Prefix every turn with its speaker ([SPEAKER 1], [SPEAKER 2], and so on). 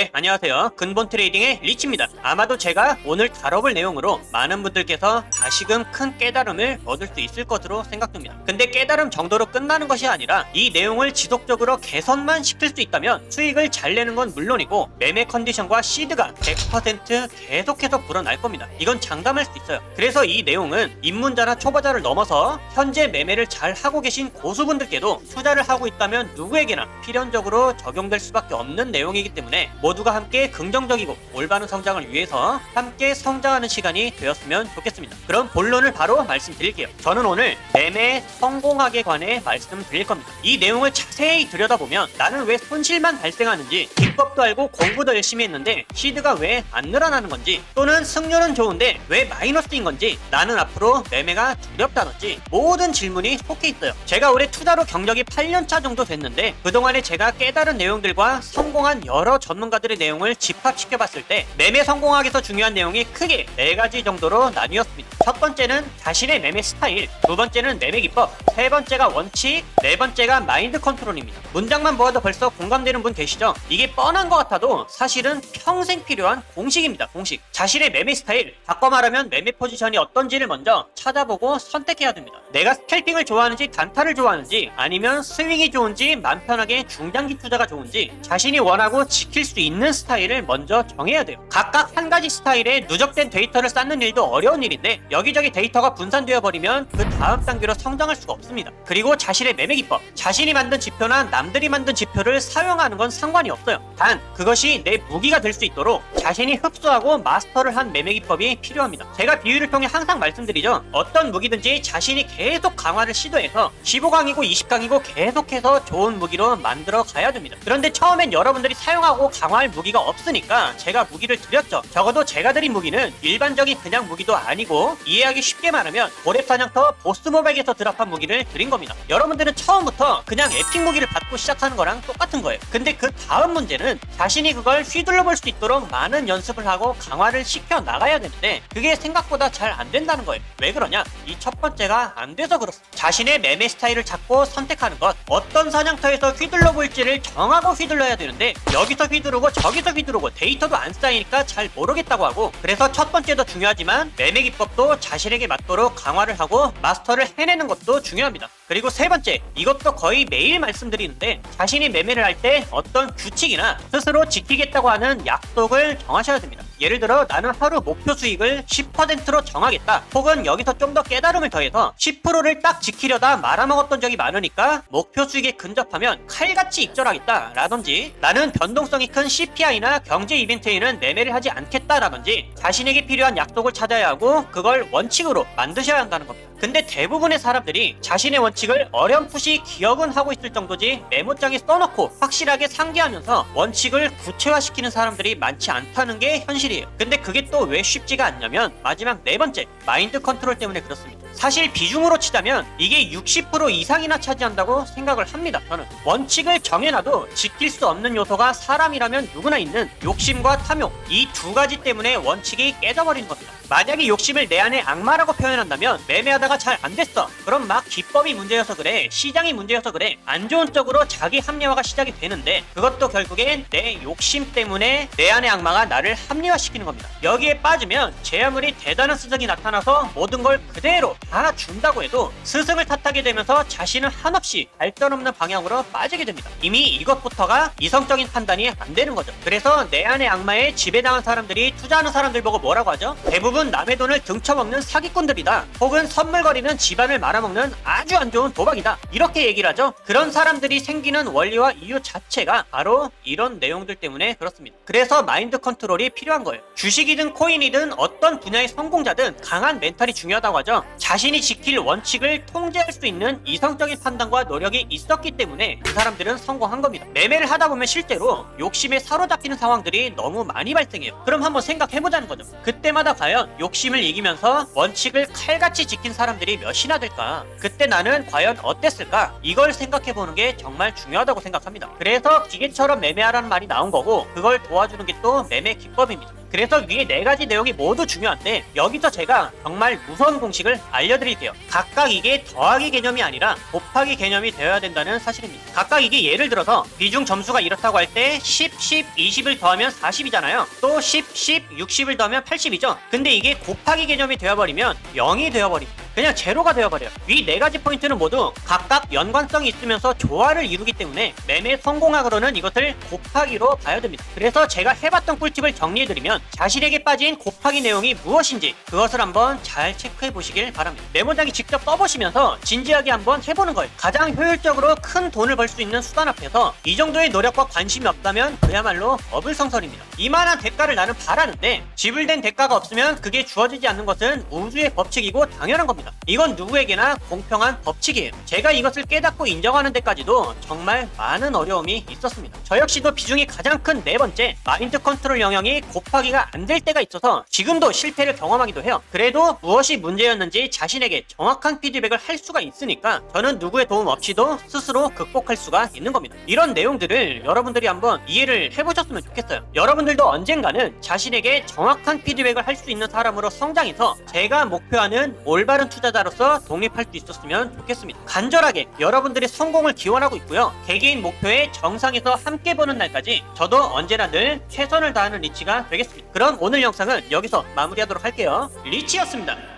[SPEAKER 1] 네, 안녕하세요. 근본 트레이딩의 리치입니다. 아마도 제가 오늘 다뤄볼 내용으로 많은 분들께서 다시금 큰 깨달음을 얻을 수 있을 것으로 생각됩니다. 근데 깨달음 정도로 끝나는 것이 아니라 이 내용을 지속적으로 개선만 시킬 수 있다면 수익을 잘 내는 건 물론이고 매매 컨디션과 시드가 100% 계속해서 불어날 겁니다. 이건 장담할 수 있어요. 그래서 이 내용은 입문자나 초보자를 넘어서 현재 매매를 잘 하고 계신 고수분들께도 투자를 하고 있다면 누구에게나 필연적으로 적용될 수밖에 없는 내용이기 때문에 모두가 함께 긍정적이고 올바른 성장을 위해서 함께 성장하는 시간이 되었으면 좋겠습니다. 그럼 본론을 바로 말씀드릴게요. 저는 오늘 매매 성공학에 관해 말씀드릴 겁니다. 이 내용을 자세히 들여다보면 나는 왜 손실만 발생하는지, 기법도 알고 공부도 열심히 했는데 시드가 왜 안 늘어나는 건지, 또는 승률은 좋은데 왜 마이너스인 건지, 나는 앞으로 매매가 두렵다든지 모든 질문이 속해 있어요. 제가 올해 투자로 경력이 8년차 정도 됐는데 그동안에 제가 깨달은 내용들과 성공한 여러 전문가들의 내용을 집합시켜 봤을 때 매매 성공학에서 중요한 내용이 크게 4가지 정도로 나뉘었습니다. 첫 번째는 자신의 매매 스타일, 두 번째는 매매 기법, 세 번째가 원칙, 네 번째가 마인드 컨트롤입니다. 문장만 보아도 벌써 공감되는 분 계시죠? 이게 뻔한 것 같아도 사실은 평생 필요한 공식입니다. 공식. 자신의 매매 스타일, 바꿔 말하면 매매 포지션이 어떤지를 먼저 찾아보고 선택해야 됩니다. 내가 스캘핑을 좋아하는지 단타를 좋아하는지, 아니면 스윙이 좋은지 맘 편하게 중장기 투자가 좋은지 자신이 원하고 지킬 수 있는 스타일을 먼저 정해야 돼요. 각각 한 가지 스타일에 누적된 데이터를 쌓는 일도 어려운 일인데 여기저기 데이터가 분산되어 버리면 그 다음 단계로 성장할 수가 없습니다. 그리고 자신의 매매 기법, 자신이 만든 지표나 남들이 만든 지표를 사용하는 건 상관이 없어요. 단 그것이 내 무기가 될 수 있도록 자신이 흡수하고 마스터를 한 매매 기법이 필요합니다. 제가 비유를 통해 항상 말씀드리죠. 어떤 무기든지 자신이 계속 강화를 시도해서 15강이고 20강이고 계속해서 좋은 무기로 만들어 가야 됩니다. 그런데 처음엔 여러분들이 사용하고 강화할 무기가 없으니까 제가 무기를 드렸죠. 적어도 제가 드린 무기는 일반적인 그냥 무기도 아니고 이해하기 쉽게 말하면 고렙사냥터 보스모백에서 드랍한 무기를 드린 겁니다. 여러분들은 처음부터 그냥 에픽 무기를 받고 시작하는 거랑 똑같은 거예요. 근데 그 다음 문제는 자신이 그걸 휘둘러 볼 수 있도록 많은 연습을 하고 강화를 시켜 나가야 되는데 그게 생각보다 잘 안 된다는 거예요. 왜 그러냐? 이 첫 번째가 안 돼서 그렇습니다. 자신의 매매 스타일을 찾고 선택하는 것, 어떤 사냥터에서 휘둘러 볼지를 정하고 휘둘러야 되는데 여기서 휘두르고 저기서 휘두르고 데이터도 안 쌓이니까 잘 모르겠다고 하고, 그래서 첫 번째도 중요하지만 매매 기법도 자신에게 맞도록 강화를 하고 마스터를 해내는 것도 중요합니다. 그리고 세 번째, 이것도 거의 매일 말씀드리는데 자신이 매매를 할 때 어떤 규칙이나 스스로 지키겠다고 하는 약속을 정하셔야 됩니다. 예를 들어 나는 하루 목표 수익을 10%로 정하겠다, 혹은 여기서 좀 더 깨달음을 더해서 10%를 딱 지키려다 말아먹었던 적이 많으니까 목표 수익에 근접하면 칼같이 익절하겠다 라든지, 나는 변동성이 큰 CPI나 경제 이벤트에는 매매를 하지 않겠다 라든지 자신에게 필요한 약속을 찾아야 하고 그걸 원칙으로 만드셔야 한다는 겁니다. 근데 대부분의 사람들이 자신의 원칙을 어렴풋이 기억은 하고 있을 정도지 메모장에 써놓고 확실하게 상기하면서 원칙을 구체화시키는 사람들이 많지 않다는 게 현실이에요. 근데 그게 또 왜 쉽지가 않냐면 마지막 네 번째, 마인드 컨트롤 때문에 그렇습니다. 사실 비중으로 치자면 이게 60% 이상이나 차지한다고 생각을 합니다. 저는 원칙을 정해놔도 지킬 수 없는 요소가 사람이라면 누구나 있는 욕심과 탐욕, 이 두 가지 때문에 원칙이 깨져버리는 겁니다. 만약에 욕심을 내 안에 악마라고 표현한다면 매매하다가 잘 안 됐어, 그럼 막 기법이 문제여서 그래, 시장이 문제여서 그래, 안 좋은 쪽으로 자기 합리화가 시작이 되는데 그것도 결국엔 내 욕심 때문에 내 안의 악마가 나를 합리화시키는 겁니다. 여기에 빠지면 제 아무리 대단한 스승이 나타나서 모든 걸 그대로 다 준다고 해도 스승을 탓하게 되면서 자신은 한없이 발전 없는 방향으로 빠지게 됩니다. 이미 이것부터가 이성적인 판단이 안 되는 거죠. 그래서 내 안의 악마에 지배당한 사람들이 투자하는 사람들 보고 뭐라고 하죠? 대부분 남의 돈을 등쳐먹는 사기꾼들이다, 혹은 선물거리는 집안을 말아먹는 아주 안 좋은 도박이다, 이렇게 얘기를 하죠. 그런 사람들이 생기는 원리와 이유 자체가 바로 이런 내용들 때문에 그렇습니다. 그래서 마인드 컨트롤이 필요한 거예요. 주식이든 코인이든 어떤 분야의 성공자든 강한 멘탈이 중요하다고 하죠. 자신이 지킬 원칙을 통제할 수 있는 이성적인 판단과 노력이 있었기 때문에 그 사람들은 성공한 겁니다. 매매를 하다 보면 실제로 욕심에 사로잡히는 상황들이 너무 많이 발생해요. 그럼 한번 생각해보자는 거죠. 그때마다 과연 욕심을 이기면서 원칙을 칼같이 지킨 사람들이 몇이나 될까? 그때 나는 과연 어땠을까? 이걸 생각해보는 게 정말 중요하다고 생각합니다. 그래서 기계처럼 매매하라는 말이 나온 거고, 그걸 도와주는 게 또 매매 기법입니다. 그래서 위에 4가지 내용이 모두 중요한데 여기서 제가 정말 무서운 공식을 알려드릴게요. 각각 이게 더하기 개념이 아니라 곱하기 개념이 되어야 된다는 사실입니다. 각각 이게 예를 들어서 비중 점수가 이렇다고 할 때 10, 10, 20을 더하면 40이잖아요. 또 10, 10, 60을 더하면 80이죠. 근데 이게 곱하기 개념이 되어버리면 0이 되어버립니다. 그냥 제로가 되어버려요. 위 4가지 포인트는 모두 각각 연관성이 있으면서 조화를 이루기 때문에 매매 성공학으로는 이것을 곱하기로 봐야 됩니다. 그래서 제가 해봤던 꿀팁을 정리해드리면 자신에게 빠진 곱하기 내용이 무엇인지 그것을 한번 잘 체크해 보시길 바랍니다. 메모장에 직접 써보시면서 진지하게 한번 해보는 거예요. 가장 효율적으로 큰 돈을 벌 수 있는 수단 앞에서 이 정도의 노력과 관심이 없다면 그야말로 어불성설입니다. 이만한 대가를 나는 바라는데 지불된 대가가 없으면 그게 주어지지 않는 것은 우주의 법칙이고 당연한 겁니다. 이건 누구에게나 공평한 법칙이에요. 제가 이것을 깨닫고 인정하는 데까지도 정말 많은 어려움이 있었습니다. 저 역시도 비중이 가장 큰 4번째 마인드 컨트롤 영역이 곱하기가 안 될 때가 있어서 지금도 실패를 경험하기도 해요. 그래도 무엇이 문제였는지 자신에게 정확한 피드백을 할 수가 있으니까 저는 누구의 도움 없이도 스스로 극복할 수가 있는 겁니다. 이런 내용들을 여러분들이 한번 이해를 해보셨으면 좋겠어요. 여러분들도 언젠가는 자신에게 정확한 피드백을 할 수 있는 사람으로 성장해서 제가 목표하는 올바른 투자자로서 독립할 수 있었으면 좋겠습니다. 간절하게 여러분들의 성공을 기원하고 있고요. 개개인 목표의 정상에서 함께 보는 날까지 저도 언제나 늘 최선을 다하는 리치가 되겠습니다. 그럼 오늘 영상은 여기서 마무리하도록 할게요. 리치였습니다.